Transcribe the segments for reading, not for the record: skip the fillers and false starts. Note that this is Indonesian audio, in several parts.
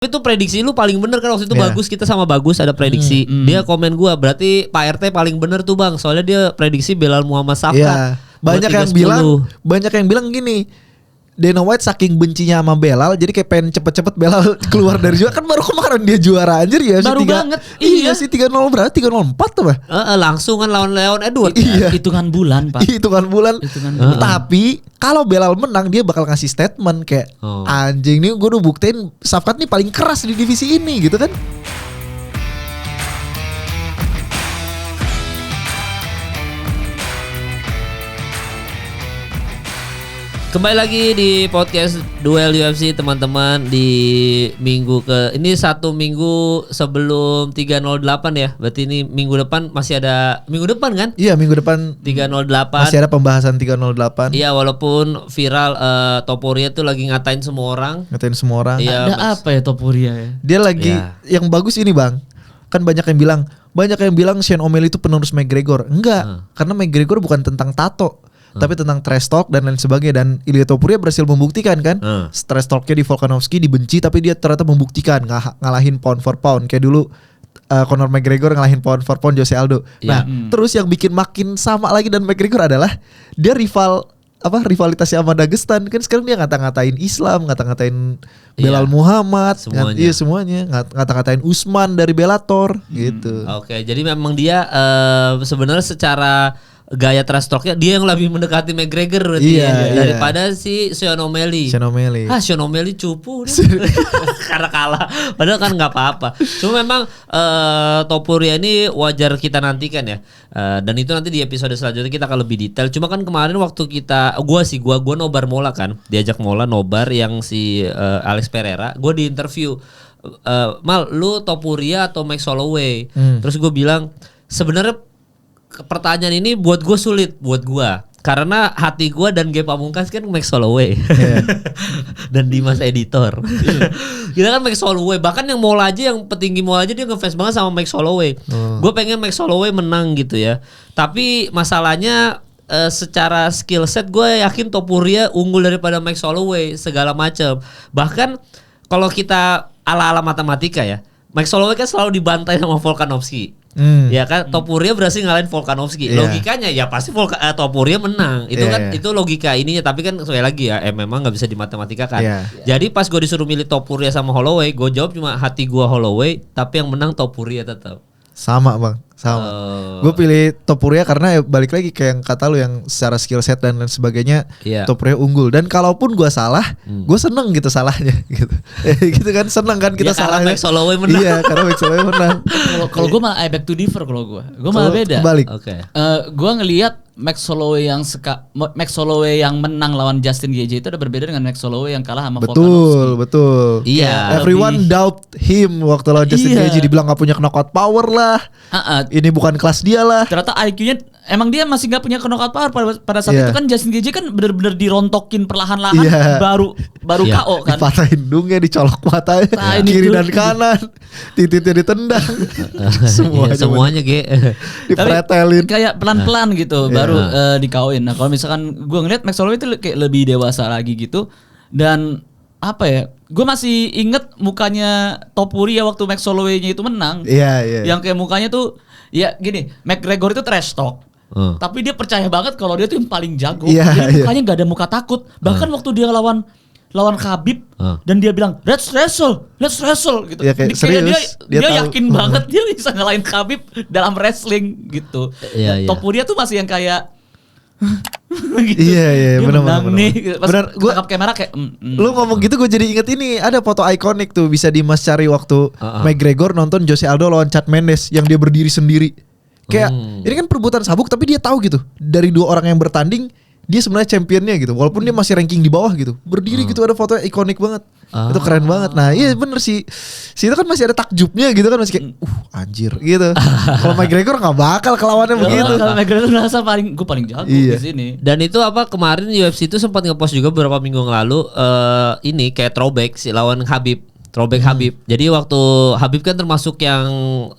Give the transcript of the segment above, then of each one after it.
Itu prediksi lu paling bener kan waktu itu. Bagus, kita sama Bagus ada prediksi. Dia komen gua, berarti Pak RT paling bener tuh Bang. Soalnya dia prediksi Belal Muhammad Safkat. Banyak yang bilang gini, Dana White saking bencinya sama Belal, jadi kayak pengen cepet-cepet Belal keluar dari juara. Kan baru kemarin dia juara anjir ya. Baru banget. Iya sih 3-0 berarti 3-0-4 tuh Pak. Langsung kan lawan Leon Edwards. Iya. Hitungan bulan Pak. Hitungan bulan. Tapi kalau Belal menang dia bakal ngasih statement kayak anjing nih gue udah buktiin Safkat nih paling keras di divisi ini gitu kan. Kembali lagi di podcast Duel UFC teman-teman di minggu ini 1 minggu sebelum 308 ya. Berarti ini minggu depan masih ada minggu depan kan? Iya, minggu depan 308. Masih ada pembahasan 308. Iya, walaupun viral Topuria tuh lagi ngatain semua orang. Iya, ada apa ya Topuria ya? Dia lagi yang bagus ini Bang. Kan banyak yang bilang Sean O'Malley itu penerus McGregor. Enggak, karena McGregor bukan tentang tato. Tapi tentang trash talk dan lain sebagainya. Dan Ilia Topuria berhasil membuktikan kan trash talknya di Volkanovski dibenci, tapi dia ternyata membuktikan ngalahin pound for pound. Kayak dulu Conor McGregor ngalahin pound for pound Jose Aldo. Nah terus yang bikin makin sama lagi dan McGregor adalah dia rivalitasnya sama Dagestan. Kan sekarang dia ngata-ngatain Islam, ngata-ngatain Belal Muhammad, semuanya. Ngata-ngatain Usman dari Bellator gitu. Oke, jadi memang dia sebenarnya secara gaya trash talknya dia yang lebih mendekati McGregor berarti daripada si Sean O'Malley. Sean O'Malley cupu karena kalah. Padahal kan nggak apa-apa. Cuma memang Topuria ini wajar kita nantikan ya. Dan itu nanti di episode selanjutnya kita akan lebih detail. Cuma kan kemarin waktu gua nobar Mola kan, diajak Mola nobar yang si Alex Pereira. Gue di interview, Mal, lu Topuria atau Max Holloway? Terus gue bilang sebenarnya pertanyaan ini buat gue sulit karena hati gue dan Ge Pamungkas kan Max Holloway dan Dimas editor. Kita kan Max Holloway, bahkan yang petinggi Mola aja dia ngefans banget sama Max Holloway. Gue pengen Max Holloway menang gitu ya, tapi masalahnya secara skill set gue yakin Topuria unggul daripada Max Holloway segala macam. Bahkan kalau kita ala matematika ya, Max Holloway kan selalu dibantai sama Volkanovski. Ya kan, Topuria berhasil ngalahin Volkanovski. Logikanya ya pasti Topuria menang. Itu kan itu logika ininya, tapi kan sekali lagi ya memang enggak bisa dimatematika kan. Jadi pas gue disuruh milih Topuria sama Holloway, gue jawab cuma hati gue Holloway, tapi yang menang Topuria tetap. Sama Bang, sama. Gue pilih Topuria karena ya balik lagi kayak yang kata lu yang secara skill set dan lain sebagainya, Topuria unggul. Dan kalaupun gue salah, gue seneng gitu salahnya gitu. Gitu kan, seneng kan kita salahnya. Max Holloway menang. Iya, karena Max Holloway menang. Kalau gue malah I beg to differ kalau gue malah beda. Balik. Gue ngelihat Max Holloway yang menang lawan Justin Gaethje itu ada berbeda dengan Max Holloway yang kalah sama Volkanovski. Betul. Iya. Everyone doubt him waktu lawan Justin Gaethje, dibilang gak punya knockout power lah. Ini bukan kelas dia lah. Ternyata IQ-nya emang dia masih gak punya knockout power pada saat itu kan. Justin Gaethje kan bener-bener dirontokin perlahan-lahan baru KO kan. Dipatahin hidungnya, dicolok matanya, kiri dan kanan, titiknya ditendang. Semuanya dipretelin. Kayak pelan-pelan gitu baru di-KO-in. Nah kalau misalkan gue ngeliat Max Holloway itu kayak lebih dewasa lagi gitu. Dan apa ya, gue masih inget mukanya Topuria waktu Max Holloway-nya itu menang. Yang kayak mukanya tuh ya gini, McGregor itu trash talk. Tapi dia percaya banget kalau dia tuh yang paling jago. Jadi mukanya gak ada muka takut. Bahkan waktu dia lawan Khabib dan dia bilang let's wrestle gitu. Kayak serius. Dia yakin banget dia bisa ngalahin Khabib dalam wrestling gitu. Topuria tuh masih yang kayak gitu. Iya, benar. Benar, gue angkat kamera kayak lu ngomong gitu gue jadi inget ini, ada foto ikonik tuh bisa Dimas cari waktu McGregor nonton Jose Aldo lawan Chad Mendes yang dia berdiri sendiri. Kayak ini kan perebutan sabuk tapi dia tahu gitu dari 2 orang yang bertanding dia sebenarnya championnya gitu, walaupun dia masih ranking di bawah gitu, berdiri gitu, ada foto ikonik banget. Itu keren banget. Nah iya bener sih, itu kan masih ada takjubnya gitu kan, masih kayak anjir gitu. Kalau McGregor gak bakal kelawannya begitu. Kalau McGregor ngerasa gue paling jago di sini. Dan itu kemarin UFC itu sempat ngepost juga beberapa minggu yang lalu ini kayak throwback si lawan Khabib. Throwback Habib. Jadi waktu Habib kan termasuk yang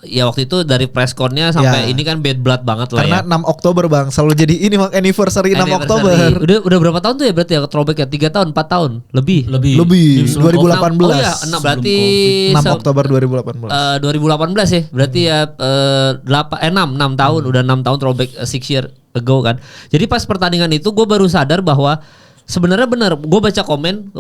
ya waktu itu dari press con-nya sampai ini kan bad blood banget lah. Karena 6 Oktober Bang, selalu jadi ini anniversary 6 Oktober. Udah berapa tahun tuh ya berarti ya Throwback ya? 3 tahun, 4 tahun? Lebih. 2018. Oh ya, berarti 6 Oktober 2018. 2018 ya. Berarti ya 6 tahun, udah 6 tahun Throwback 6 year ago kan. Jadi pas pertandingan itu gue baru sadar bahwa sebenarnya benar, gue baca komen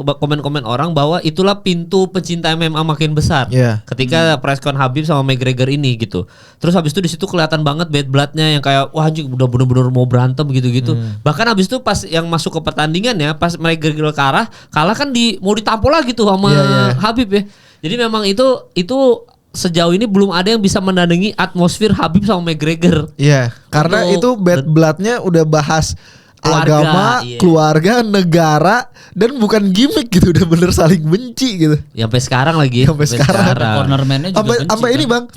orang bahwa itulah pintu pecinta MMA makin besar. Ketika presscon Habib sama McGregor ini gitu. Terus habis itu di situ kelihatan banget bad bloodnya yang kayak wah anjing udah bener-bener mau berantem gitu-gitu. Bahkan habis itu pas yang masuk ke pertandingan ya, pas McGregor kalah kan mau ditampol lagi tuh sama Habib ya. Jadi memang itu sejauh ini belum ada yang bisa menandingi atmosfer Habib sama McGregor. Iya, karena itu bad bloodnya udah bahas agama, keluarga, negara, dan bukan gimmick gitu, udah bener saling benci gitu. Ya, sampai sekarang lagi. Sampai sekarang. Cornerman-nya juga benci. Sampai ini Bang,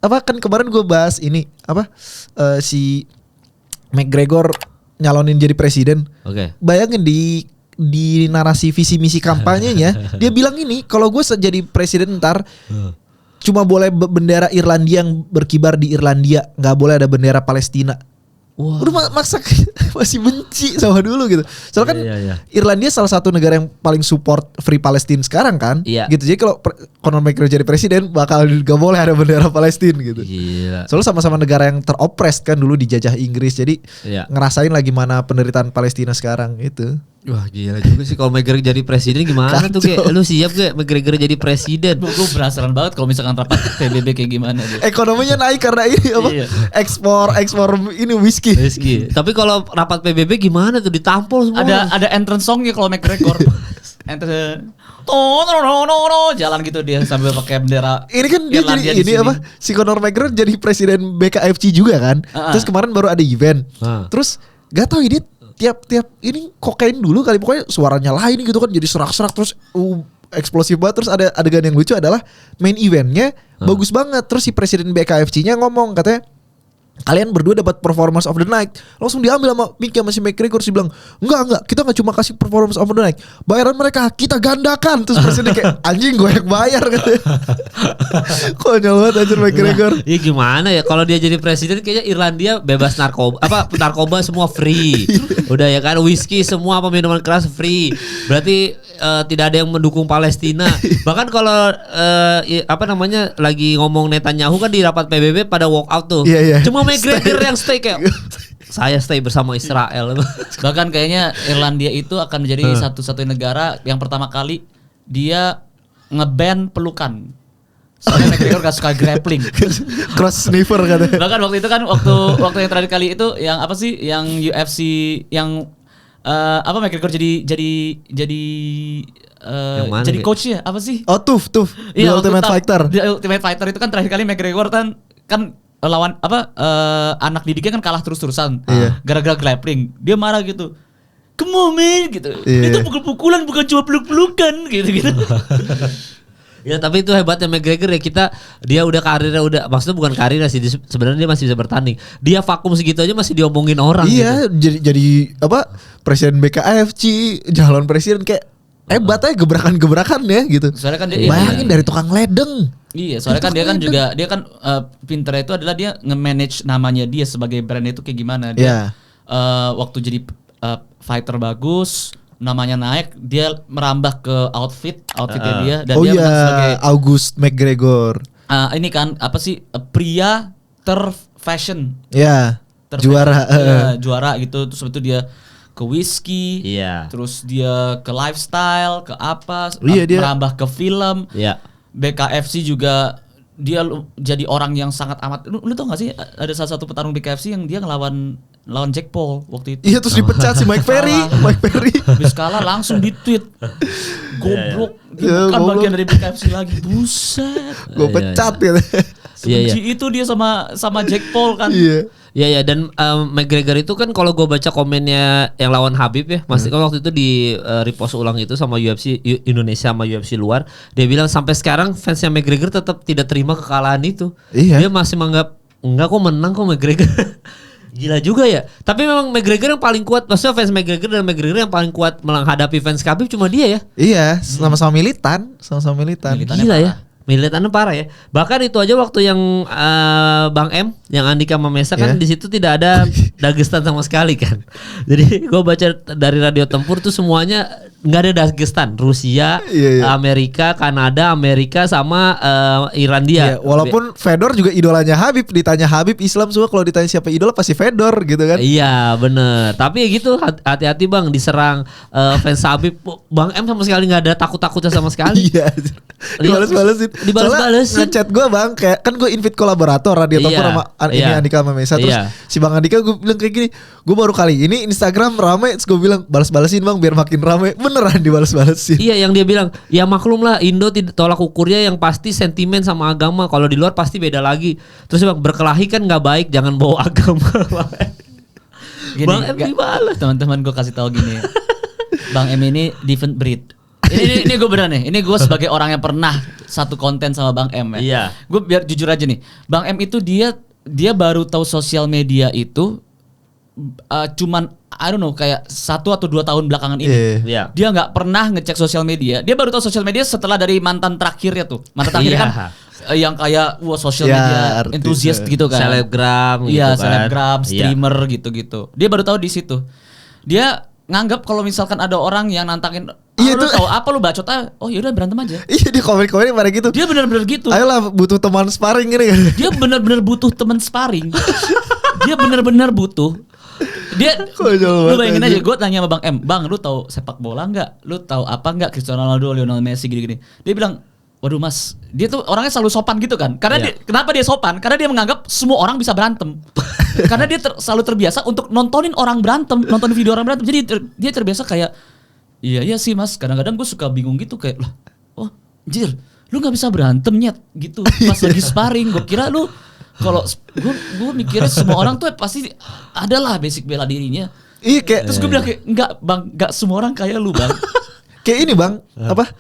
kan kemarin gue bahas ini si McGregor nyalonin jadi presiden. Bayangin di narasi visi misi kampanyenya dia bilang ini, kalau gue jadi presiden ntar cuma boleh bendera Irlandia yang berkibar di Irlandia, nggak boleh ada bendera Palestina. Udah maksa masih benci sama dulu gitu. Soalnya kan Irlandia salah satu negara yang paling support Free Palestine sekarang kan. Gitu. Jadi kalau Conor McGregor jadi presiden bakal gak boleh ada bendera Palestina gitu. Soalnya sama-sama negara yang teropres kan, dulu dijajah Inggris. Jadi ngerasain lah gimana penderitaan Palestina sekarang itu. Wah gila juga sih kalau McGregor jadi presiden gimana tuh kayak lu siap gak McGregor jadi presiden? Gue penasaran banget kalau misalkan rapat PBB kayak gimana deh. Ekonominya naik karena ini ekspor ini whisky. Tapi kalau rapat PBB gimana tuh ditampol semua? Ada entrance songnya kalau McGregor. Jalan gitu dia sambil pakai bendera. Ini kan dia jadi ini si Conor McGregor jadi presiden BKFC juga kan. Terus kemarin baru ada event. Terus gak tahu ini tiap ini kokain dulu kali, pokoknya suaranya lain gitu kan, jadi serak-serak terus eksplosif banget. Terus ada adegan yang lucu adalah main eventnya bagus banget. Terus si presiden BKFC-nya ngomong katanya, kalian berdua dapat performance of the night. Langsung diambil sama Mickey sama si McGregor. Sih bilang enggak, kita gak cuma kasih performance of the night, bayaran mereka kita gandakan. Terus presiden kayak anjing gue yang bayar katanya. Konyol banget anjir McGregor. Iya gimana ya kalau dia jadi presiden, kayaknya Irlandia bebas narkoba semua free. Udah ya kan, whisky semua minuman keras free. Berarti tidak ada yang mendukung Palestina. Bahkan kalau lagi ngomong Netanyahu kan di rapat PBB pada walk out tuh. Cuma McGregor yang stay kayak saya stay bersama Israel. Bahkan kayaknya Irlandia itu akan menjadi satu-satunya negara yang pertama kali dia nge-ban pelukan. Soalnya McGregor gak suka grappling. Cross sniffer katanya. Bahkan waktu itu kan waktu yang terakhir kali itu yang apa sih, yang UFC yang McGregor jadi coachnya apa sih? Oh Tuf The Ultimate Fighter. The Ultimate Fighter itu kan terakhir kali McGregor kan lawan anak didiknya kan kalah terus-terusan gara-gara grappling. Dia marah gitu, come on man gitu. Itu pukul-pukulan bukan cuma peluk-pelukan gitu. Ya tapi itu hebatnya McGregor ya, dia udah karirnya maksudnya bukan karirnya sih, sebenarnya dia masih bisa bertanding. Dia vakum segitu aja masih diomongin orang. Iya gitu. jadi presiden BKFC, calon presiden kayak hebat aja gebrakan ya gitu. Soalnya kan dia bayangin dari tukang ledeng. Iya, soalnya kan dia kan pinternya itu adalah dia nge-manage namanya dia sebagai brand itu kayak gimana. Dia waktu jadi fighter bagus, namanya naik, dia merambah ke outfitnya dia, dan dia sebagai August McGregor. Ini kan apa sih, pria terfashion. Juara. Juara gitu. Terus itu dia ke whisky, terus dia ke lifestyle, ke apa, merambah ke film. BKFC juga dia jadi orang yang sangat amat. Lu tau gak sih ada salah satu petarung BKFC yang dia ngelawan Jack Paul waktu itu. Iya, terus dipecat si Mike Perry. Habis kalah langsung di-tweet, goblok, dia bukan bagian dari BKFC lagi. Buset, gue pecat ya. Sebenci itu dia sama Jack Paul kan. Iya dan McGregor itu kan kalau gue baca komennya yang lawan Habib ya, masih kan waktu itu di repost ulang itu sama UFC Indonesia sama UFC luar, dia bilang sampai sekarang fansnya McGregor tetap tidak terima kekalahan itu. Dia masih menganggap enggak kok menang kok McGregor. Gila juga ya. Tapi memang McGregor yang paling kuat. Maksudnya fans McGregor dan McGregor yang paling kuat menghadapi fans Khabib cuma dia ya. Iya, sama-sama militan. Gila ya. Militannya parah ya. Bahkan itu aja waktu yang Bang M, yang Andika Mamesa kan di situ tidak ada Dagestan sama sekali kan. Jadi gue baca dari Radio Tempur tuh semuanya nggak ada Dagestan, Rusia, Amerika, Kanada, Amerika sama Irlandia. Iya, walaupun Fedor juga idolanya Khabib, ditanya Khabib Islam semua, kalau ditanya siapa idola pasti Fedor gitu kan. Iya bener. Tapi ya gitu, hati-hati Bang diserang fans Khabib. Bang M sama sekali nggak ada takut-takutnya sama sekali. Iya. Dibales-balesin. Ngechat gue Bang, kayak kan gue invite kolaborator Radio Tempur sama ini Andika Mamesa. Terus si Bang Andika gue bilang kayak gini, gue baru kali ini Instagram rame, terus gue bilang balas-balesin Bang biar makin rame. Beneran dibalas-balesin. Iya, yang dia bilang, ya maklum lah Indo tidak tolak ukurnya yang pasti sentimen sama agama. Kalau di luar pasti beda lagi. Terus Bang, berkelahi kan nggak baik, jangan bawa agama. Gini, Bang M dibalas. Teman-teman gue kasih tahu gini. Bang M ini different breed. Ini gue beneran nih. Ini gue sebagai orang yang pernah satu konten sama Bang M ya. Iya. Gue biar jujur aja nih. Bang M itu dia baru tahu sosial media itu cuman I don't know kayak 1 atau 2 tahun belakangan ini. Dia nggak pernah ngecek sosial media. Dia baru tahu sosial media setelah dari mantan terakhirnya tuh. Mantan terakhirnya kan yang kayak sosial media enthusiast gitu kan. Selebgram gitu kan. Iya, selebgram, streamer gitu-gitu. Dia baru tahu di situ. Dia nganggap kalau misalkan ada orang yang nantangin, lu tahu apa lu bacot oh yaudah berantem aja. Iya, di komen-komen pada gitu. Dia benar-benar gitu. Ayolah, butuh teman sparring ini kan. Dia benar-benar butuh teman sparring. Dia benar-benar butuh. Dia lu bayangin aja, gue tanya sama Bang M, Bang lu tahu sepak bola nggak? Lu tahu apa nggak Cristiano Ronaldo, Lionel Messi gini-gini? Dia bilang, waduh Mas, dia tuh orangnya selalu sopan gitu kan. Karena kenapa dia sopan? Karena dia menganggap semua orang bisa berantem. Karena dia selalu terbiasa untuk nontonin orang berantem, nonton video orang berantem. Jadi dia terbiasa kayak, iya sih Mas, kadang-kadang gue suka bingung gitu kayak, lah, oh anjir, lu nggak bisa berantem nyet gitu pas lagi sparring. Gue kira lu kalau gue mikirnya semua orang tuh pasti adalah basic bela dirinya. Iya kayak terus gue bilang kayak enggak Bang, enggak semua orang kayak lu Bang. Kayak ini Bang, apa?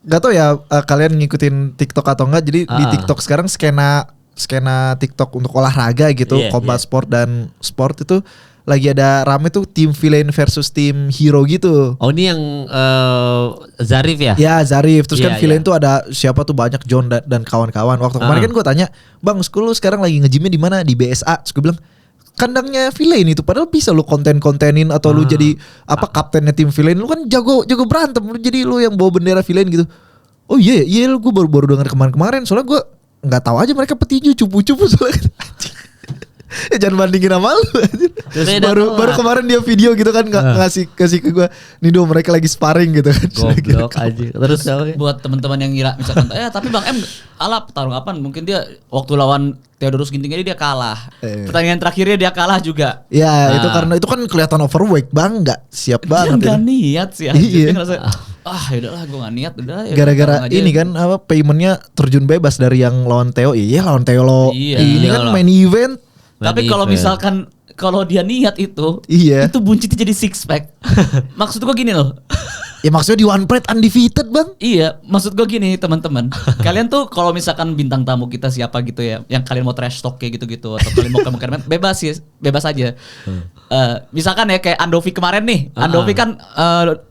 Gak tau ya kalian ngikutin TikTok atau enggak. Jadi di TikTok sekarang skena TikTok untuk olahraga gitu, combat sport dan sport itu lagi ada rame tuh tim villain versus tim hero gitu. Oh ini yang Zarif ya? Ya Zarif. Terus kan villain tuh ada siapa tuh banyak John dan kawan-kawan. Waktu kemarin kan gue tanya, Bang lu sekarang lagi nge-gymnya di mana? Di BSA. Terus gue bilang, kandangnya villain itu padahal bisa lu kontenin atau lu jadi apa kaptennya tim villain. Lu kan jago berantem, lu jadi lu yang bawa bendera villain gitu. Oh iya gue baru dengar kemarin soalnya gue nggak tahu aja mereka petinju cupu-cupu soalnya. Jangan bandingin sama lu. Baru kemarin dia video gitu kan kasih ke gue, nih do mereka lagi sparring gitu kan. Goblok aja. Terus buat teman-teman yang ngira misalkan tapi Bang M kalah tarung apaan, mungkin dia waktu lawan Theodorus Ginting ini dia kalah. Pertandingan terakhirnya dia kalah juga. Ya itu karena itu kan kelihatan overweight Bang, nggak siap banget. Dia nggak niat sih. Dia ngerasa yaudahlah gue nggak niat udah. Gara-gara ini kan apa paymentnya terjun bebas dari yang lawan Theo. Iya lawan Theo lo. Ini kan main event. Tapi kalau misalkan kalau dia niat itu buncitnya jadi six pack. Maksud gue gini loh. Ya maksudnya di one plate undefeated Bang. Iya, maksud gue gini teman-teman. Kalian tuh kalau misalkan bintang tamu kita siapa gitu ya, yang kalian mau trash talk kayak gitu-gitu atau kalian mau kemarin bebas aja. Misalkan ya kayak Andovi kemarin nih. Andovi kan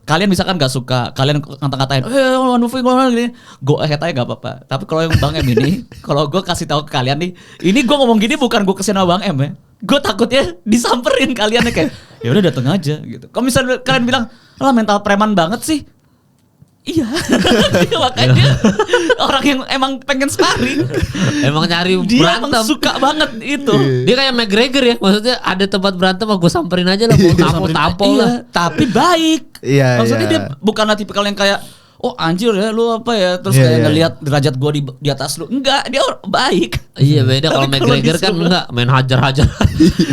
kalian misalkan nggak suka, kalian ngata-ngatain, Andovi gini, go ahead aja nggak apa-apa. Tapi kalau yang Bang M ini, kalau gue kasih tahu ke kalian nih, ini gue ngomong gini bukan gue kesana Bang M ya. Gue takutnya disamperin kalian kayak, ya udah dateng aja gitu. Kalau misalnya kalian bilang, lah mental preman banget sih. Iya. Makanya orang yang emang pengen sparring, emang nyari dia berantem. Emang suka banget itu. Dia kayak McGregor ya, maksudnya ada tempat berantem, gue samperin aja lah, mau tampol lah. Tapi baik. Maksudnya dia bukanlah tipikal yang kayak, oh anjir ya lu apa ya, terus kayak ngelihat derajat gua di atas lu. Enggak, dia baik. Iya beda. Kalau McGregor kan enggak main hajar-hajar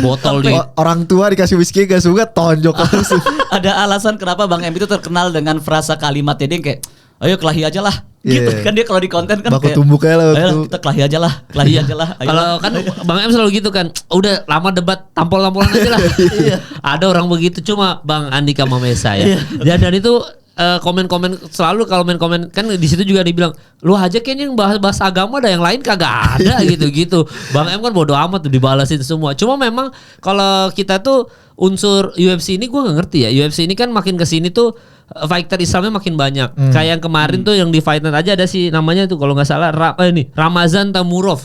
botol di orang tua dikasih whisky gak suka tonjok langsung. Ada alasan kenapa Bang M itu terkenal dengan frasa kalimatnya dia kayak, ayo kelahi aja lah. Gitu kan dia kalau di konten kan baku tumbuk aja lah ayo kita kelahi aja lah. Kalau kan Bang M selalu gitu kan, udah lama debat tampol-tampolan aja lah. Ada orang begitu, cuma Bang Andika Mamesa ya. Dan itu komen-komen selalu kalau komen kan di situ juga dibilang lu aja kayaknya yang bahas agama ada yang lain kagak ada gitu-gitu. Bang M kan bodo amat tuh dibalasin semua. Cuma memang kalau kita tuh unsur UFC ini gue nggak ngerti ya. UFC ini kan makin kesini tuh fighter Islamnya makin banyak. Kayak yang kemarin tuh yang di Fight Night aja ada sih namanya tuh kalau nggak salah Ramazan Tamurov.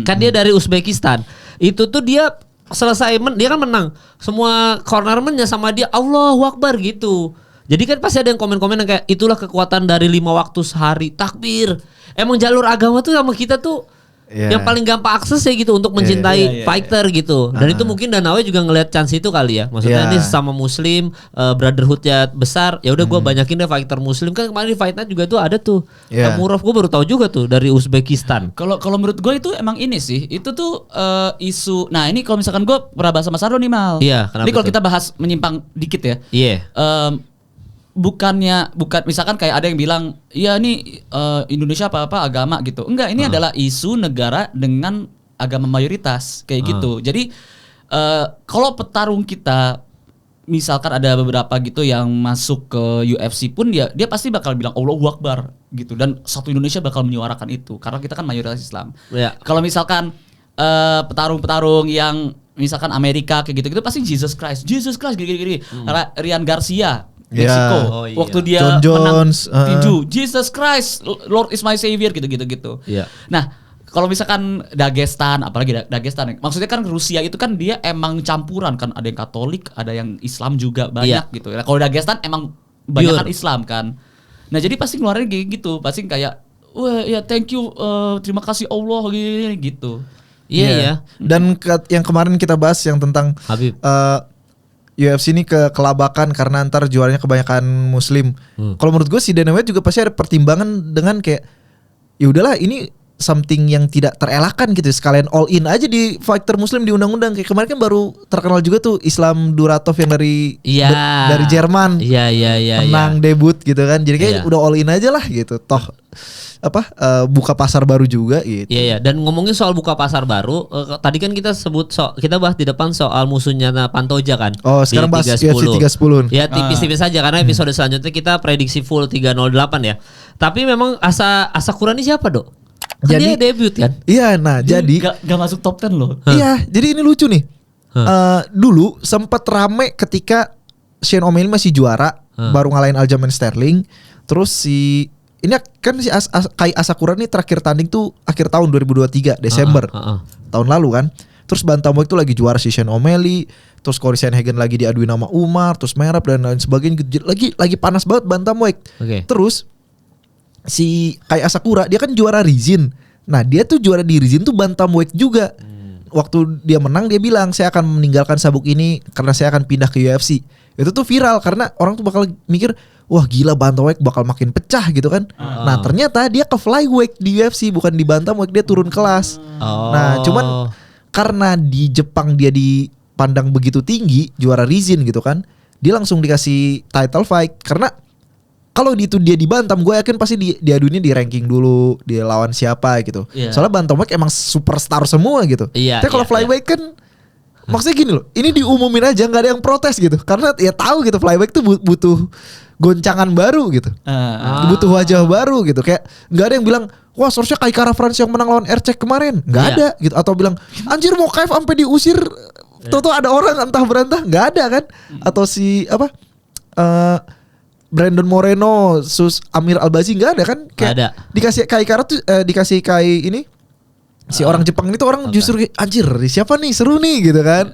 Kan dia dari Uzbekistan. Itu tuh dia selesai dia kan menang. Semua cornerman-nya sama dia Allahu Akbar gitu. Jadi kan pasti ada yang komen-komen yang kayak itulah kekuatan dari 5 waktu sehari. Takbir. Emang jalur agama tuh sama kita tuh yang paling gampang akses ya gitu untuk mencintai fighter gitu. Dan itu mungkin Danawe juga ngelihat chance itu kali ya. Maksudnya ini sama muslim, brotherhoodnya besar. Ya udah gue banyakin deh fighter muslim. Kan kemarin di Fight Night juga tuh ada tuh. Tamurov gue baru tahu juga tuh dari Uzbekistan. Kalau menurut gue itu emang ini sih. Itu tuh isu. Nah ini kalau misalkan gue pernah bahas sama Sardo nih Mal. Iya. Ini kalau kita bahas menyimpang dikit ya. Iya. Bukan misalkan kayak ada yang bilang ya ini Indonesia apa agama gitu. Enggak, ini adalah isu negara dengan agama mayoritas kayak gitu. Jadi kalau petarung kita misalkan ada beberapa gitu yang masuk ke UFC pun dia pasti bakal bilang Allahu Akbar gitu, dan satu Indonesia bakal menyuarakan itu karena kita kan mayoritas Islam. Kalau misalkan petarung-petarung yang misalkan Amerika kayak gitu pasti Jesus Christ gini. Ryan Garcia Meksiko waktu dia menang tinju Jesus Christ Lord is my savior gitu. Nah kalau misalkan Dagestan, apalagi Dagestan, maksudnya kan Rusia itu kan dia emang campuran kan, ada yang Katolik, ada yang Islam juga banyak gitu. Nah, kalau Dagestan emang banyak kan Islam kan. Nah jadi pasti ngeluarin kayak gitu, pasti kayak wah ya thank you, terima kasih Allah gitu. Iya. Dan yang kemarin kita bahas yang tentang Habib. UFC ini kelabakan karena antar juaranya kebanyakan muslim. Kalau menurut gue si Dana White juga pasti ada pertimbangan dengan kayak ya udahlah ini something yang tidak terelakkan gitu. Sekalian all in aja di fighter muslim di undang-undang. Kayak kemarin kan baru terkenal juga tuh Islam Duratov yang dari Jerman. Menang debut gitu kan. Jadi kayak udah all in aja lah gitu. Toh buka pasar baru juga gitu. Iya. Dan ngomongin soal buka pasar baru, tadi kan kita kita bahas di depan soal musuhnya Pantoja kan. Oh, sekarang bahas UFC 310. Ya tipis-tipis aja karena episode selanjutnya kita prediksi full 308 ya. Tapi memang Asakura ini siapa, Dok? Jadi dia debut kan? Iya, nah jadi gak masuk top 10 loh. Iya, jadi ini lucu nih. Dulu sempat rame ketika Sean O'Malley masih juara, baru ngalahin Aljamain Sterling. Terus ini kan si Kai Asakura nih terakhir tanding tuh akhir tahun 2023 Desember tahun lalu kan. Terus bantamweight tuh lagi juara si Sean O'Malley, terus Corey Sandhagen lagi diaduin sama Umar, terus Merab dan lain sebagainya gitu. Lagi panas banget bantamweight. Terus si Kai Asakura dia kan juara Rizin. Nah dia tuh juara di Rizin tuh bantamweight juga. Waktu dia menang dia bilang saya akan meninggalkan sabuk ini karena saya akan pindah ke UFC. Itu tuh viral karena orang tuh bakal mikir wah gila bantamweight bakal makin pecah gitu kan. Nah ternyata dia ke flyweight di UFC bukan di bantamweight, dia turun kelas. Nah cuman karena di Jepang dia dipandang begitu tinggi juara Rizin gitu kan, dia langsung dikasih title fight karena kalau itu dia di bantam, gue yakin pasti diaduinnya di ranking dulu, dia lawan siapa gitu. Soalnya bantamweight emang superstar semua gitu. Tapi kalau flyweight kan, maksudnya gini loh, ini diumumin aja nggak ada yang protes gitu, karena ya tahu gitu flyweight tuh butuh goncangan baru gitu, butuh wajah baru gitu. Kayak nggak ada yang bilang, wah seharusnya Kai Kara France yang menang lawan Ercek kemarin, nggak ada gitu. Atau bilang, anjir mau Kai sampai diusir, tuh ada orang entah berantah, nggak ada kan? Atau si Brandon Moreno, Amir Albazi nggak ada kan? Kayak ada. Dikasih Kai Kara tuh, dikasih Kai ini si orang Jepang ini tuh orang justru anjir siapa nih seru nih gitu kan?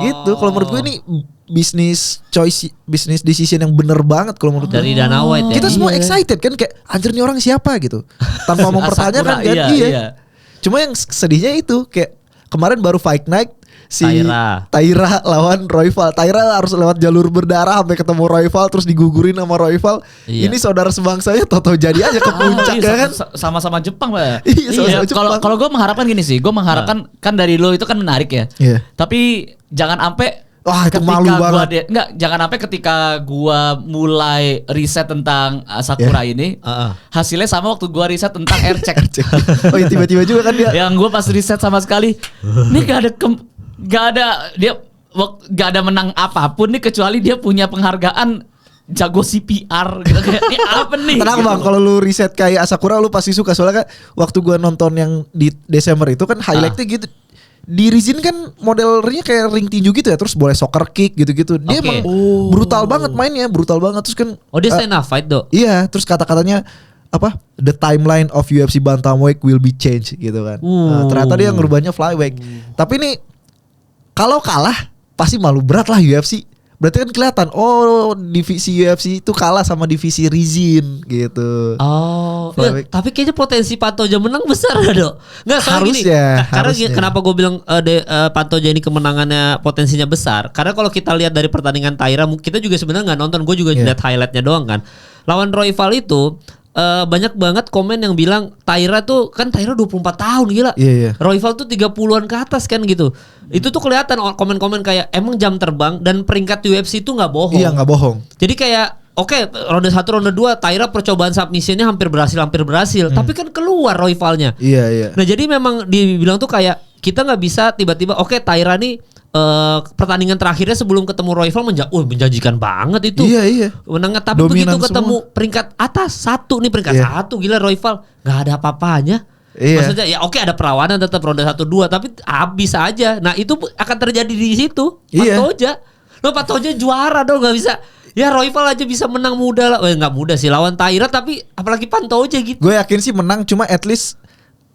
Gitu. Kalau menurut gue ini business decision yang bener banget kalau menurut dari Dana White. Kita semua excited kan kayak anjir nih orang siapa gitu tanpa mempertanyakan kan. Iya. Cuma yang sedihnya itu kayak kemarin baru Fight Night si Taira lawan Royval. Taira harus lewat jalur berdarah sampai ketemu Royval terus digugurin sama Royval. Ini saudara sebangsanya toto jadi aja ke puncak kan. Sama-sama Jepang, Pak. Iya. Kalau gue mengharapkan gini sih, gue mengharapkan kan dari lo itu kan menarik ya. Tapi jangan sampai itu malu banget. Jangan sampai ketika gua mulai riset tentang Sakura ini, hasilnya sama waktu gua riset tentang Ercek. Oh iya, tiba-tiba juga kan dia. Yang gua pas riset sama sekali, ini gak ada menang apapun nih kecuali dia punya penghargaan jago CPR gitu kayak ini apa nih? Tenang gitu. Bang, kalau lu riset kayak Asakura lu pasti suka, soalnya kan waktu gua nonton yang di Desember itu kan highlightnya gitu. Di Rizin kan modelnya kayak ring tinju gitu ya, terus boleh soccer kick gitu-gitu. Dia emang brutal banget mainnya, brutal banget. Terus kan dia stand up fight dok. Iya, terus kata-katanya apa? The timeline of UFC bantamweight will be changed gitu kan. Ternyata dia ngerubahnya flyweight. Tapi ini kalau kalah pasti malu berat lah UFC. Berarti kan kelihatan divisi UFC itu kalah sama divisi Rizin gitu. Ya, tapi kayaknya potensi Pantoja menang besar ya dok. Nggak harus gini, ya. Karena harusnya. kenapa gue bilang Pantoja ini kemenangannya potensinya besar? Karena kalau kita lihat dari pertandingan Taira, kita juga sebenarnya nggak nonton. Gue juga lihat highlightnya doang kan. Lawan Royval itu banyak banget komen yang bilang Taira 24 tahun gila. Royval tuh 30-an ke atas kan gitu. Itu tuh kelihatan komen-komen kayak emang jam terbang dan peringkat UFC itu nggak bohong. Iya, nggak bohong. Jadi kayak ronde 1, ronde 2 Taira percobaan submissionnya hampir berhasil. Tapi kan keluar Royvalnya. Iya. Nah jadi memang dibilang tuh kayak kita nggak bisa tiba-tiba Taira nih pertandingan terakhirnya sebelum ketemu Royval menjanjikan banget itu. Iya. Menangnya, tapi dominan begitu ketemu semua. Peringkat atas 1 nih, peringkat 1 gila Royval nggak ada apa-apanya. Maksudnya ya ada perlawanan tetap ronde 1, 2 tapi habis aja. Nah itu akan terjadi di situ. Pantoja. Pantoja juara dong, nggak bisa. Ya Royval aja bisa menang muda lah. Nggak mudah sih lawan Taira, tapi apalagi Pantoja gitu. Gue yakin sih menang, cuma at least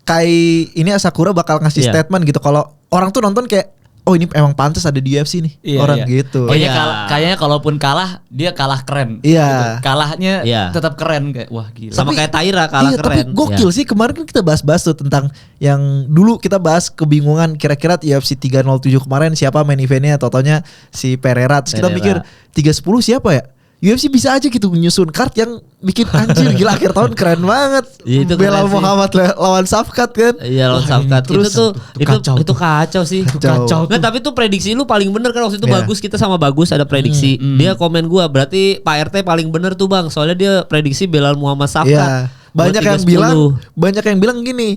kayak ini Asakura bakal ngasih statement gitu. Kalau orang tuh nonton kayak ini emang pantas ada di UFC nih gitu. Kayaknya kalaupun kalah dia kalah keren. Iya. Gitu. Kalahnya tetap keren kayak wah gila. Sama kayak Taira kalah keren. Tapi gokil sih, kemarin kan kita bahas tuh tentang yang dulu kita bahas kebingungan kira-kira UFC 307 kemarin siapa main eventnya, totonya si Pereira. Terus kita mikir 310 siapa ya? UFC bisa aja gitu menyusun card yang bikin anjir gila, akhir tahun keren banget. Itu Belal Muhammad lawan Safkat kan. Iya lawan Safkat. Itu kacau sih. Kacau. Nah tapi itu prediksi lu paling bener kan waktu itu. Bagus, kita sama Bagus ada prediksi. Dia komen gua berarti Pak RT paling bener tuh Bang. Soalnya dia prediksi Belal Muhammad Safkat. Banyak yang bilang gini,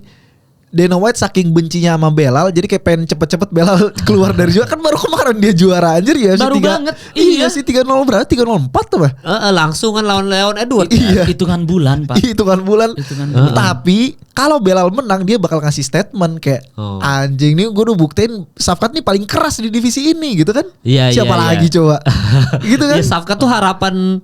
Dana White saking bencinya sama Belal, jadi kayak pengen cepet-cepet Belal keluar dari juara. Kan baru kemarin dia juara anjir ya. Baru banget. Iya sih 3-0 berarti 3-0-4 tuh Pak. Langsung kan lawan Leon Edwards. Iya. Hitungan bulan Pak. Hitungan bulan. Tapi kalau Belal menang dia bakal ngasih statement kayak anjing nih gue udah buktiin Safkat nih paling keras di divisi ini gitu kan. Siapa lagi coba. Gitu kan. Ya Safkat tuh harapan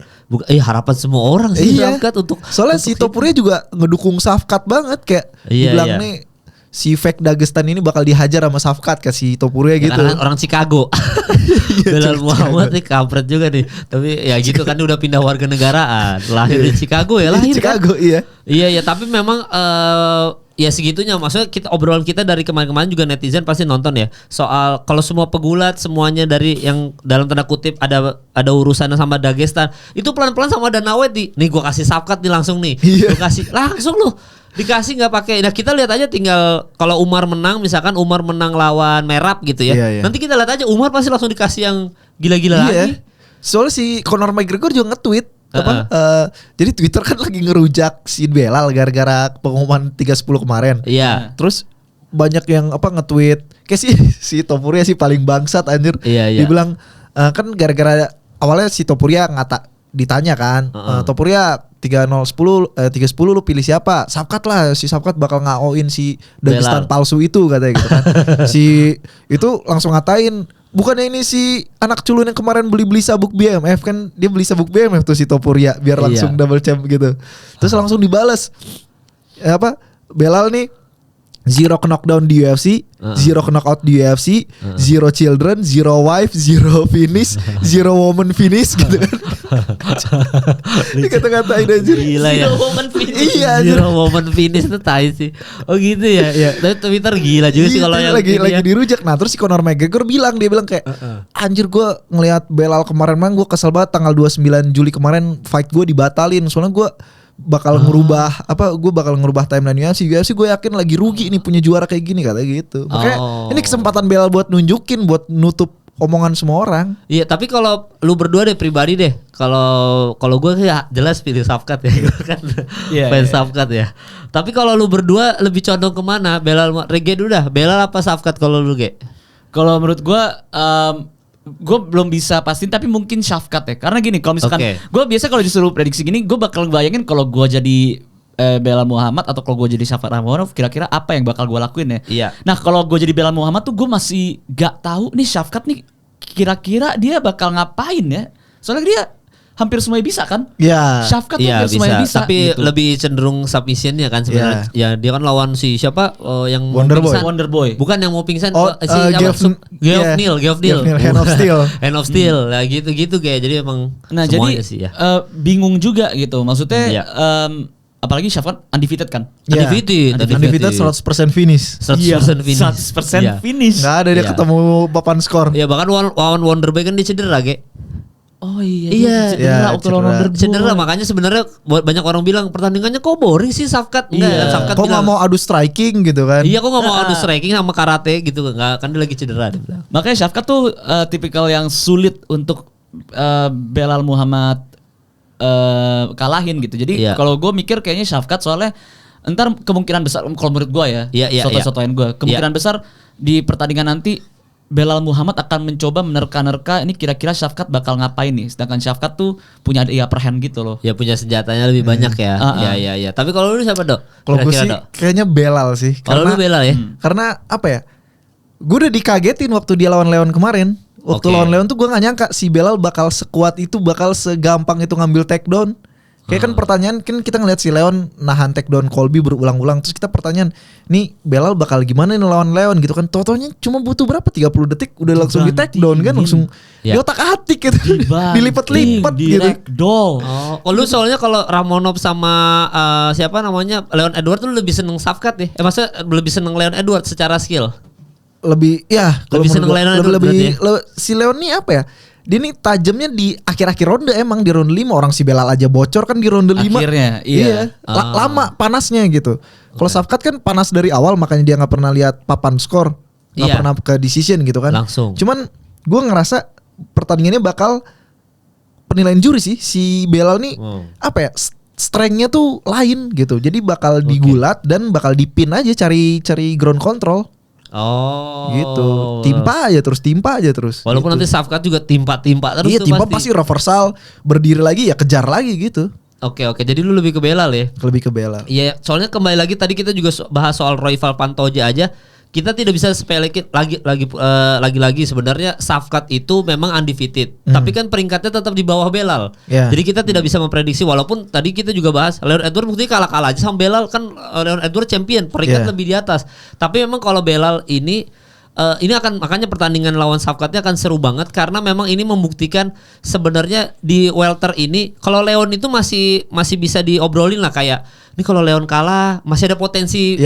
semua orang sih Safkat untuk. Soalnya si Topuria juga ngedukung Safkat banget kayak dibilang nih si fake Dagestan ini bakal dihajar sama Safkat ke si Topuria gitu. Karena orang Chicago. Belal Muhammad nih kampret juga nih. Tapi ya gitu kan udah pindah warga negaraan. Lahir di Chicago ya lahir Chicago kan? Iya tapi memang ya segitunya. Maksudnya obrolan kita dari kemarin-kemarin juga netizen pasti nonton ya. Soal kalau semua pegulat semuanya dari yang dalam tanda kutip ada urusannya sama Dagestan. Itu pelan-pelan sama Dana White nih gua kasih Safkat nih langsung nih. Gua kasih langsung lu. Dikasih nggak pakai. Nah kita lihat aja tinggal kalau Umar menang, misalkan Umar menang lawan Merab gitu ya. Nanti kita lihat aja Umar pasti langsung dikasih yang gila-gila lagi. Soalnya si Conor McGregor juga nge-tweet jadi Twitter kan lagi ngerujak si Belal gara-gara pengumuman 3-10 kemarin. Iya. Terus banyak yang nge-tweet kayak si Topuria sih paling bangsat anjir. Iya. Dia bilang kan gara-gara awalnya si Topuria ditanya kan, Topuria 30-10 lu pilih siapa? Safkat lah, si Safkat bakal ngaoin si Dagestan palsu itu katanya gitu kan. Si itu langsung ngatain, bukannya ini si anak culun yang kemarin beli sabuk BMF kan, dia beli sabuk BMF tuh si Topuria biar langsung double champ gitu. Terus langsung dibales Belal nih 0 knockdown di UFC, 0 knockout di UFC, 0 children, 0 wife, 0 finish, 0 woman finish gitu kan. Ini kata-katain aja. Gila ya. 0 woman finish. Iya, 0 woman finish itu tai sih. Oh gitu ya. Tapi Twitter gila juga sih kalau yang lagi dirujak. Nah terus si Conor McGregor dia bilang kayak anjir gue ngelihat Belal kemarin gue kesel banget tanggal 29 Juli kemarin fight gue dibatalin soalnya gue bakal ngerubah timeline UFC gue yakin lagi rugi nih punya juara kayak gini katanya gitu. Makanya ini kesempatan Belal buat nunjukin, buat nutup omongan semua orang. Iya, tapi kalau lu berdua deh pribadi deh. Kalau gue ya jelas pilih Safkat ya. Gue kan fans Safkat ya. Tapi kalau lu berdua lebih condong kemana? Belal Rege dulu dah. Belal apa Safkat kalau lu Ge? Kalau menurut gue gue belum bisa pastiin tapi mungkin Shafkat ya. Karena gini, kalau misalkan gue biasa kalau disuruh prediksi gini, gue bakal bayangin kalau gue jadi Belal Muhammad atau kalau gue jadi Shafkat Rahmonov, kira-kira apa yang bakal gue lakuin ya. Iya. Nah kalau gue jadi Belal Muhammad tuh gue masih gak tahu nih Shafkat nih kira-kira dia bakal ngapain ya. Soalnya dia hampir semuanya bisa kan? Iya. Shafkat hampir semuanya bisa. Tapi gitu. lebih cenderung submission ya kan sebenarnya. Ya dia kan lawan si siapa yang Wonder Boy. Bukan yang mau pingsan Geoff Neal. Hand of Steel. Hand of Steel. Lah gitu-gitu kayak jadi emang semuanya jadi sih ya. Bingung juga gitu. Maksudnya apalagi Shafkat undefeated kan? Undefeated 100% finish. 100% finish. 100% finish. Enggak ada dia ketemu papan skor. Ya bahkan lawan Wonder Boy kan dia cedera, Ge. Oh iya. Cedera makanya sebenarnya banyak orang bilang pertandingannya kok boring sih Shafkat. Shafkat kok nggak mau adu striking gitu kan? Iya, kok nggak mau adu striking sama karate gitu, nggak kan dia lagi cedera. Makanya Shafkat tuh tipikal yang sulit untuk Belal Muhammad kalahin gitu. Jadi kalau gue mikir kayaknya Shafkat soalnya entar kemungkinan besar kalau menurut gue ya, soto-sotoin gue kemungkinan besar di pertandingan nanti Belal Muhammad akan mencoba menerka-nerka ini kira-kira Shafkat bakal ngapain nih. Sedangkan Shafkat tuh punya upper hand gitu loh. Ya punya senjatanya lebih banyak ya. Iya. Tapi kalau lu siapa, Dok? Kalau gue sih kayaknya Belal sih. Kalau lu Belal ya? Karena apa ya? Gue udah dikagetin waktu dia lawan Leon kemarin. Waktu lawan Leon tuh gue gak nyangka si Belal bakal sekuat itu, bakal segampang itu ngambil takedown. Kayak kan pertanyaan, kan kita ngeliat si Leon nahan takedown Colby berulang-ulang. Terus kita pertanyaan, nih Belal bakal gimana nih lawan Leon gitu kan. Totonya cuma butuh berapa, 30 detik udah langsung di takedown kan. Langsung di otak-atik gitu. Dilipat-lipat gitu. Oh, lu soalnya kalau Ramonov sama siapa namanya Leon Edwards tuh lebih seneng Shafkat ya? Maksudnya lebih seneng Leon Edwards secara skill? Lebih lebih seneng Leon Edwards si Leon nih apa ya? Dia nih tajamnya di akhir-akhir ronde, emang di ronde 5 orang si Belal aja bocor kan di ronde 5. Akhirnya lama panasnya gitu. Kalau Shafkat kan panas dari awal, makanya dia nggak pernah lihat papan skor, nggak pernah ke decision gitu kan. Langsung. Cuman gue ngerasa pertandingannya bakal penilaian juri sih si Belal nih apa ya, strength-nya tuh lain gitu. Jadi bakal digulat dan bakal dipin aja, cari ground control. Oh gitu. Timpa aja terus. Walaupun gitu. nanti Shafkat juga timpa terus. Iya, timpa pasti reversal, berdiri lagi ya kejar lagi gitu. Oke. Jadi lu lebih ke Belal ya? Lebih ke Belal. Iya, soalnya kembali lagi tadi kita juga bahas soal Royval Pantoja aja. Kita tidak bisa sepelekin lagi sebenarnya Shafkat itu memang undefeated. Tapi kan peringkatnya tetap di bawah Belal. Jadi kita tidak bisa memprediksi, walaupun tadi kita juga bahas Leon Edwards buktinya kalah aja sama Belal kan. Leon Edwards champion, peringkat lebih di atas. Tapi memang kalau Belal ini akan, makanya pertandingan lawan Shafkatnya akan seru banget karena memang ini membuktikan sebenarnya di welter ini kalau Leon itu masih bisa diobrolin lah, kayak ini kalau Leon kalah masih ada potensi,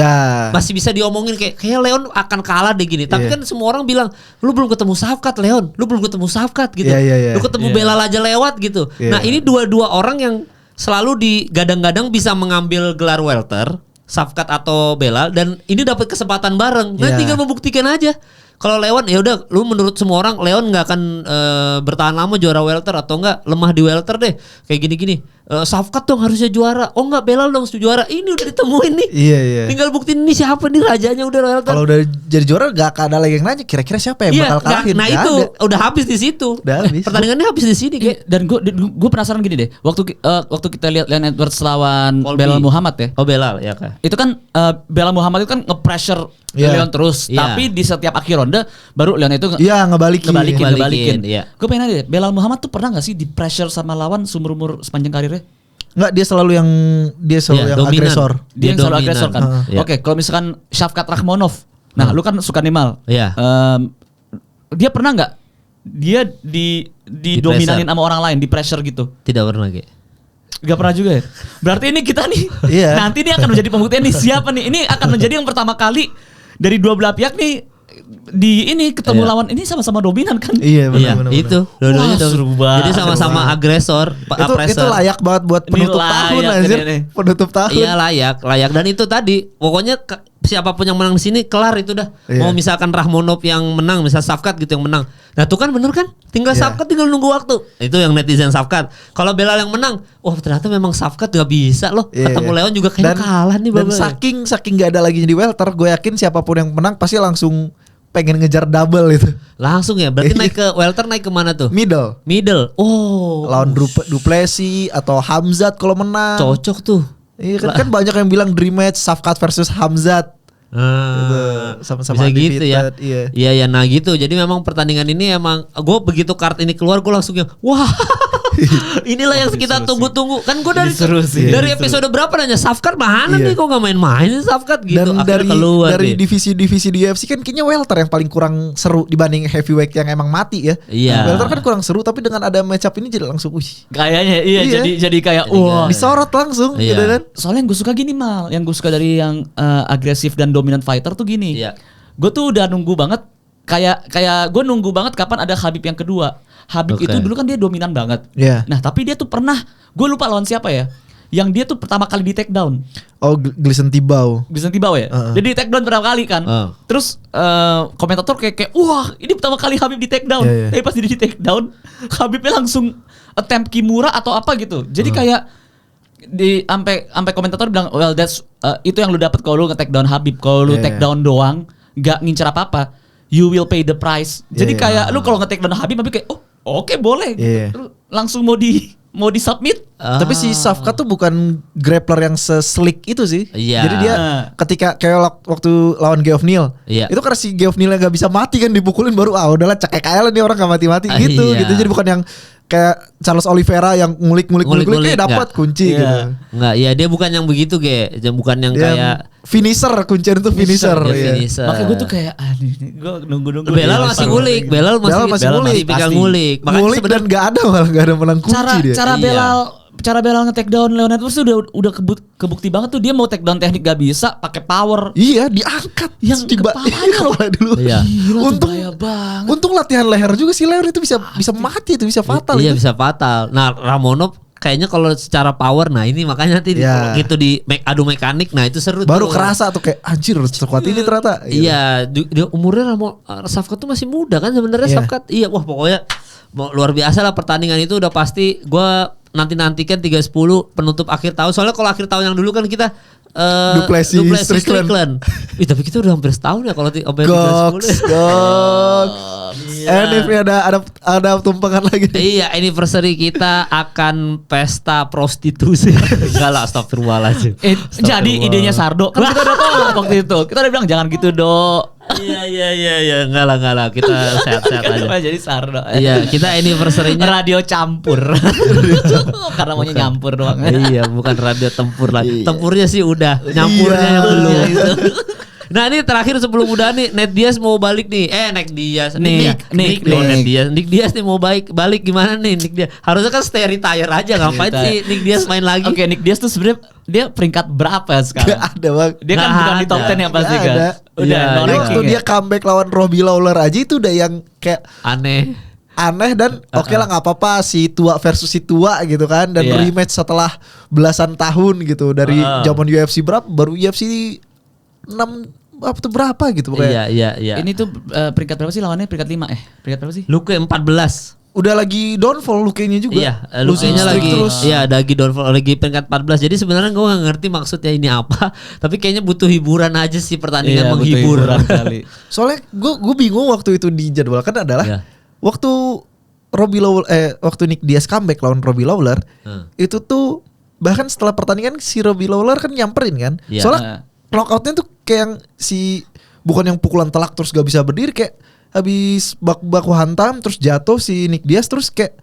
masih bisa diomongin kayak Leon akan kalah deh gini. Tapi kan semua orang bilang lu belum ketemu Shafkat Leon, lu belum ketemu Shafkat gitu. Lu ketemu Belal aja lewat gitu. Nah, ini dua orang yang selalu digadang-gadang bisa mengambil gelar welter, Shafkat atau Belal, dan ini dapat kesempatan bareng. Nah, tinggal membuktikan aja. Kalau Leon ya udah, lu menurut semua orang Leon nggak akan bertahan lama juara welter atau enggak lemah di welter deh. Kayak gini-gini. Shafkat dong harusnya juara. Oh enggak, Belal dong juara. Ini udah ditemuin nih. Iya. Tinggal buktiin ini siapa nih rajanya udah welter. Kalau udah jadi juara gak ada lagi yang nanya kira-kira siapa yang bakal kalahin. Nah itu udah habis di situ. Pertandingannya habis di sini kayak. Dan gue penasaran gini deh. Waktu kita lihat Leon Edwards lawan Belal Muhammad ya. Oh Belal ya kan. Itu kan Belal Muhammad itu kan nge-pressure Leon terus. Tapi di setiap akhir ronde baru Leon itu ngebalikin. Gue pengen nanya deh, Belal Muhammad tuh pernah gak sih di pressure sama lawan seumur sepanjang karirnya? Enggak, dia selalu yang agresor. Dia yang selalu agresor kan. Oke, kalau misalkan Shafkat Rahmonov, nah lu kan suka Nimal. Dia pernah nggak dia didominanin sama orang lain, di pressure gitu? Tidak pernah, Ge. Gak pernah juga ya. Berarti ini kita nih nanti ini akan menjadi pembuktian nih siapa nih. Ini akan menjadi yang pertama kali dari dua belah pihak nih di ini ketemu lawan ini sama-sama dominan kan. Iya benar. Itu dua-duanya seru banget. Jadi sama-sama agresor. Itu layak banget buat penutup tahun anjir. Penutup tahun. Iya layak. Dan itu tadi pokoknya siapapun yang menang di sini kelar itu dah. Mau misalkan Rahmonov yang menang, misal Shafkat gitu yang menang. Nah tuh kan bener kan? Tinggal Shafkat tinggal nunggu waktu. Itu yang netizen Shafkat. Kalau Belal yang menang, ternyata memang Shafkat gak bisa loh. Ketemu Leon juga kayaknya kalah nih. Dan saking gak ada lagi di welter, gue yakin siapapun yang menang pasti langsung pengen ngejar double itu. Langsung ya. Berarti naik ke welter, naik ke mana tuh? Middle. Oh. Lawan Duplessis atau Hamzat kalau menang. Cocok tuh. Iya kan banyak yang bilang dream match Safkat versus Hamzat. Gitu. Sama-sama bisa gitu ya. Iya. Nah gitu. Jadi memang pertandingan ini emang gue begitu kart ini keluar gue langsung yang wah. Inilah yang kita tunggu-tunggu. Kan gue dari episode berapa nanya Safkat mana nih kok gak main-main Safkat gitu. Dan dari divisi-divisi di UFC kan kayaknya welter yang paling kurang seru dibanding heavyweight yang emang mati ya. Iya. Welter kan kurang seru tapi dengan ada match up ini jadi langsung kayaknya jadi kayak wah disorot langsung gitu kan. Soalnya yang gue suka gini Mal, yang gue suka dari yang agresif dan dominant fighter tuh gini. Iya. Gue tuh udah nunggu banget kayak gue nunggu banget kapan ada Khabib yang kedua. Khabib itu dulu kan dia dominan banget. Yeah. Nah tapi dia tuh pernah, gue lupa lawan siapa ya, yang dia tuh pertama kali di take down. Oh Gleison Tibau ya. Jadi di take down pertama kali kan. Terus komentator kayak wah ini pertama kali Khabib di take down. Tapi pas dia di take down Khabibnya langsung attempt Kimura atau apa gitu. Jadi kayak sampai komentator bilang well that's itu yang lu dapat kalau lu nge-take down Khabib. Kalau lu take down doang nggak ngincer apa-apa, you will pay the price. Jadi kayak lu kalau nge-take down Khabib kayak oke, boleh. Gitu. Langsung mau di submit. Tapi si Safkat tuh bukan grappler yang seslick itu sih. Jadi dia ketika kayak waktu lawan Geoff Neal, itu karena si Geoff Neal yang gak bisa mati kan dipukulin baru udahlah cekek aja lah nih orang gak mati-mati gitu. Jadi bukan yang kayak Charles Oliveira yang ngulik dapat kunci gitu. Enggak, ya dia bukan yang begitu bukan yang kayak finisher, kuncian itu finisher. Makanya gue tuh kayak gue nunggu. Belal masih ngulik, Belal masih ngulik. Ngulik dan gak ada menang kunci dia. Cara Belal nge-take down Leon Edwards tuh udah kebukti banget tuh, dia mau take down teknik gak bisa, pakai power. Iya, diangkat yang kepala dulu. Iya. Untung latihan leher juga sih, leher itu bisa mati, itu bisa fatal. Iya, bisa fatal. Nah, Ramonov kayaknya kalau secara power, nah ini makanya nanti gitu di adu mekanik, nah itu seru. Baru kerasa tuh kayak anjir sekuat ini ternyata. Iya, dia umurnya Safkat tuh masih muda kan sebenarnya Safkat. Iya, wah pokoknya luar biasa lah pertandingan itu udah pasti. Gue nantikan 3-10 penutup akhir tahun. Soalnya kalau akhir tahun yang dulu kan kita Duplessis Strickland. Tapi kita udah hampir setahun ya kalau sampai 3-10. Ini ada tumpangan lagi. Iya, anniversary kita akan pesta prostitusi. Enggak lah, astagfirullahaladzim. Jadi idenya Sardo. Kan kita udah tahu waktu itu. Kita udah bilang jangan gitu, Dok. Iya, enggak lah. Kita sehat-sehat aja. Jadi Sardo. Iya, kita anniversary-nya radio campur. Karena maunya nyampur doang. Iya, bukan radio tempur lagi. Tempurnya sih udah, nyampurnya yang belum. Nah ini terakhir sebelum udah nih, Nate Diaz mau balik nih. Nick Diaz nih mau balik gimana nih Nick Diaz? Harusnya kan stay retire aja, ngapain sih Nick Diaz main lagi? Oke, Nick Diaz tuh sebenarnya dia peringkat berapa sekarang? Gak ada bang. Dia kan bukan di top 10 ya pasti kan. Udah. Waktu dia comeback lawan Robbie Lawler aja itu udah yang kayak aneh dan oke lah nggak apa-apa si tua versus si tua gitu kan, dan rematch setelah belasan tahun gitu dari zaman UFC baru UFC 6 berapa gitu pokoknya. Iya. Ini tuh peringkat berapa sih lawannya? Peringkat 5 peringkat berapa sih? Luke 14. Udah lagi downfall Luke-nya juga. Iya, Luke-nya lagi terus. Iya, lagi downfall, lagi peringkat 14. Jadi sebenarnya gue gak ngerti maksudnya ini apa, tapi kayaknya butuh hiburan aja sih, pertandingan menghibur. Kali. Soalnya gue bingung waktu itu dijadwalkan adalah waktu waktu Nick Diaz comeback lawan Robbie Lawler, itu tuh bahkan setelah pertandingan si Robbie Lawler kan nyamperin kan. Soalnya knockoutnya tuh kayak yang bukan yang pukulan telak terus gak bisa berdiri, kayak habis baku hantam terus jatuh si Nick Diaz, terus kayak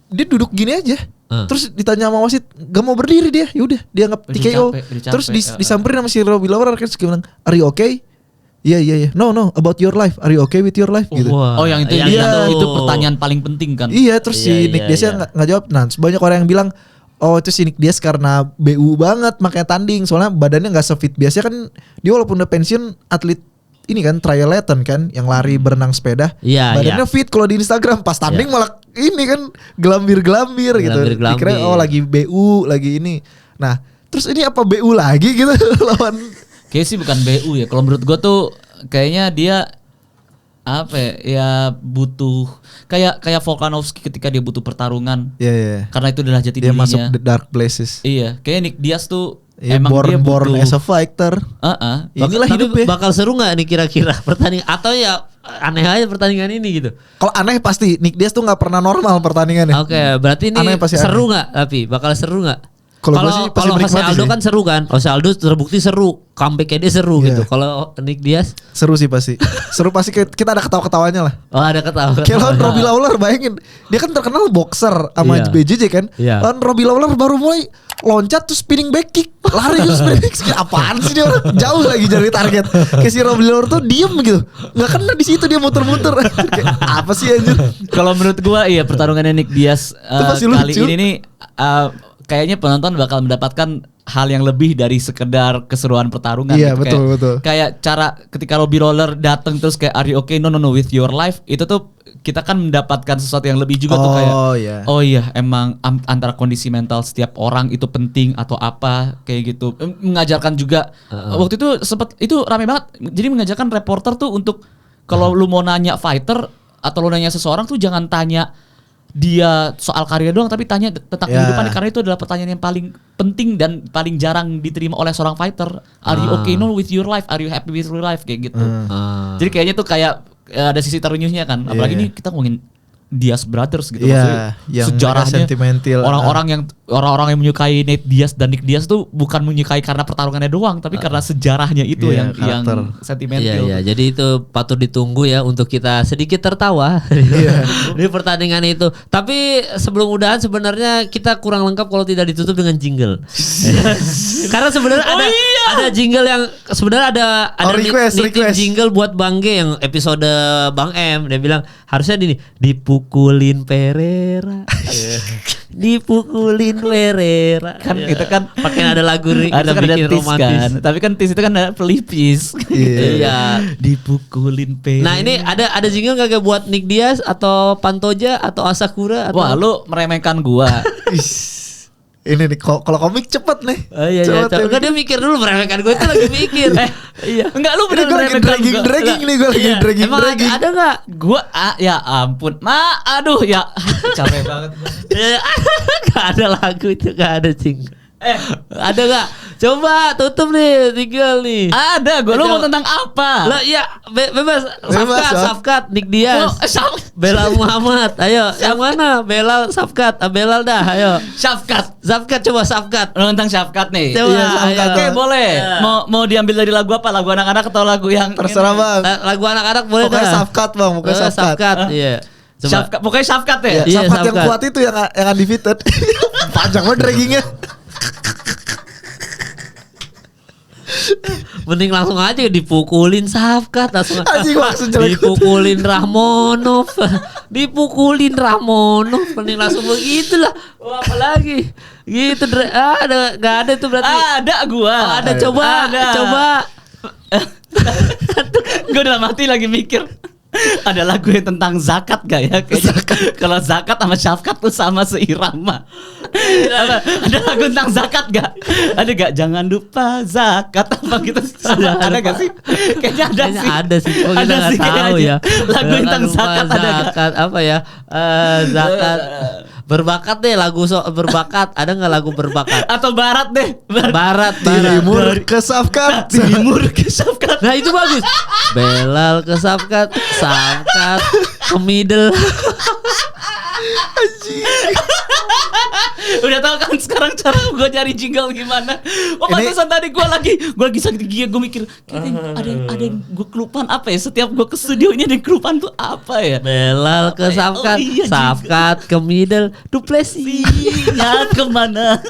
dia duduk gini aja. Terus ditanya sama wasit gak mau berdiri dia. Yaudah dia nggak TKO. Terus disamperin sama si Robbie Lawler kan, bilang are you okay? Iya. No, about your life. Are you okay with your life? Gitu. Oh yang itu itu pertanyaan paling penting kan. Iya, terus si Nick Diaz nggak jawab. Nah, banyak orang yang bilang oh itu si Nick Diaz karena BU banget makanya tanding, soalnya badannya nggak sefit biasanya kan. Dia walaupun udah pensiun atlet ini kan triathlon kan, yang lari berenang sepeda, badannya fit. Kalau di Instagram pas tanding malah ini kan gelambir gitu. Dikira lagi BU lagi ini. Nah terus ini apa BU lagi gitu lawan? Kayaknya sih bukan BU ya. Kalau menurut gue tuh kayaknya dia apa ya butuh kayak Volkanovski ketika dia butuh pertarungan. Iya. Karena itu adalah jati dirinya. Dia masuk the dark places. Iya, kayak Nick Diaz tuh Emang born as a fighter. Inilah hidupnya. Bakal seru nggak nih kira-kira pertandingan atau ya aneh aja pertandingan ini gitu. Kalau aneh pasti Nick Diaz tuh nggak pernah normal pertandingannya. Oke, berarti ini seru nggak? Tapi bakal seru nggak? Kalau Jose Aldo kan seru kan, Jose Aldo terbukti seru, comeback-nya dia seru gitu. Kalau Nick Diaz seru sih pasti. Seru pasti kita ada ketawa-ketawanya lah. Oh ada ketawa. Kayak lawan Robbie Lawler, bayangin dia kan terkenal boxer sama BJJ kan. Lawan Robbie Lawler baru mulai loncat tuh spinning back kick, lari terus spinning back kick. Apaan sih dia orang jauh lagi dari target. Kayak si Robbie Lawler tuh diem gitu, nggak kena di situ dia muter-muter. Apa sih anjir? Kalau menurut gua iya pertarungannya Nick Diaz kali ini nih kayaknya penonton bakal mendapatkan hal yang lebih dari sekedar keseruan pertarungan. Iya gitu. betul. Kayak cara ketika Robbie Lawler datang terus kayak are you okay? No with your life. Itu tuh kita kan mendapatkan sesuatu yang lebih juga tuh kayak oh iya emang antara kondisi mental setiap orang itu penting atau apa kayak gitu. Mengajarkan juga waktu itu sempat itu rame banget. Jadi mengajarkan reporter tuh untuk kalau lu mau nanya fighter atau lu nanya seseorang tuh jangan tanya dia soal karir doang tapi tanya tentang kehidupan karena itu adalah pertanyaan yang paling penting dan paling jarang diterima oleh seorang fighter. Are you okay no with your life? Are you happy with your life? Kayak gitu. Jadi kayaknya tuh kayak ada sisi terenyuhnya kan. Apalagi ini kita ngomongin Diaz Brothers gitu maksudnya sejarahnya orang-orang yang menyukai Nate Diaz dan Nick Diaz tuh bukan menyukai karena pertarungannya doang tapi karena sejarahnya itu yang sentimental. Iya, jadi itu patut ditunggu ya untuk kita sedikit tertawa di pertandingan itu. Tapi sebelum udahan sebenarnya kita kurang lengkap kalau tidak ditutup dengan jingle. Karena sebenarnya ada jingle yang sebenarnya ada request. Jingle buat Bang G yang episode Bang M, dia bilang harusnya dipukulin Pereira. Dipukulin Pereira. Kan kita kan pakai ada lagu ada bikin romantis kan. Tapi kan tis itu kan ada pelipis. Iya. Dipukulin Pereira. Nah, ini ada jingle kagak buat Nick Diaz atau Pantoja atau Asakura atau wah, lu meremehkan gua. Ini nih kalau komik cepet nih. Oh iya, enggak dia mikir dulu meremehkan gue itu lagi mikir. Iya. Enggak lu bener meremehkan gue. Dragging nih gue lagi dragging. Emang ada enggak? Gua ya ampun. Aduh ya capek banget. Enggak ada lagu itu, enggak ada jingle. Ada gak? Coba tutup nih, tinggal nih. Ada, gue lu mau tentang apa? Lah ya bebas. Safkat, Nick Diaz. Belal Muhammad. Ayo, yang mana? Belal Safkat. Belal dah, ayo. Safkat coba Safkat. Lu tentang Safkat nih. Coba, iya, oke, boleh. Mau diambil dari lagu apa? Lagu anak-anak atau lagu yang terserah, Bang. Lagu anak-anak boleh dah. Pokoknya Safkat, Bang. Pokoknya Safkat. Iya. Safkat, pokoknya Safkat ya. Safkat yang kuat itu yang undefeated. Panjang banget draggingnya. Mending langsung aja dipukulin Safkat langsung. Dipukulin Rahmonov. Mending langsung begitulah. Wah, apalagi gitu ada enggak ada itu berarti. Ada gua. Ada coba. Gue udah mati lagi mikir. Ada lagu yang tentang zakat gak ya? Kalau zakat sama Syafkat tuh sama seirama. Ada lagu tentang zakat gak? Ada gak? Jangan lupa zakat apa gitu. Ada gak sih? Kayaknya ada sih. Oh, kita gak tahu ya. Lagu tentang zakat ada gak? Apa ya? Zakat. Berbakat deh, lagu berbakat. Ada gak lagu berbakat? Atau barat deh. Barat. Timur ke Syafkat. Nah itu bagus. Belal ke Syafkat. Safkat ke middle. Udah tau kan sekarang cara gue cari jingle gimana. Pantesan tadi gue lagi sakit gigi. Gue mikir ada yang gue kelupaan apa ya. Setiap gue ke studio ini ada yang kelupaan tuh apa ya. Belal ke Safkat. Safkat ke middle. Duplesinya kemana.